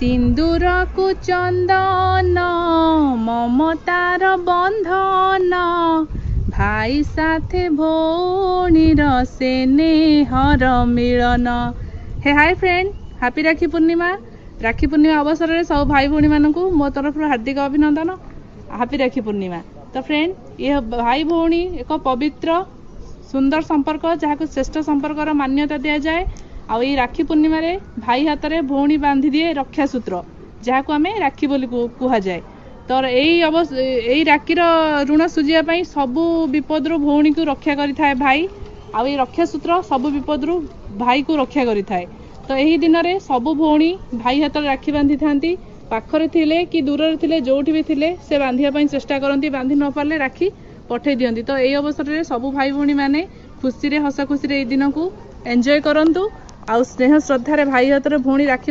सिंदूर को चंदन ममतार बंधन भाई साथे भौणीर स्नेहर मिलन। हे हाय फ्रेंड, हैप्पी राखी पूर्णिमा। राखी पूर्णिमा अवसर में सब भाई भौणी मानक मो तरफ हार्दिक अभिनंदन, हैप्पी राखी पूर्णिमा। तो फ्रेंड, यह भाई भौणी एक पवित्र सुंदर संपर्क जहाँ श्रेष्ठ संपर्कर मान्यता दि जाए। आई राखी पूर्णिमा रे भाई हाथ में भौणी बांधि दिए रक्षा सूत्र, जहाँ को आम राखी बोली कह जाए। तो यही राखीर ऋण सुझापी सबू विपदु भौणी को रक्षा करें भाई। आई रक्षा सूत्र सबू विपदु भाई को रक्षा करें। तो यही दिन में सबू भौणी भाई हाथ राखी बांधि था, पाखरे थिले कि दूर थे जो भी थे से बांधिया चेष्टा करती, बांधि न पारे राखी पठे दियंती। तो यही अवसर में सबू भाई भौणी मैंने खुशी हस खुशी दिन को एंजॉय करंतु। आ स्नेह श्रद्धार भाई हाथ में भौणी राखी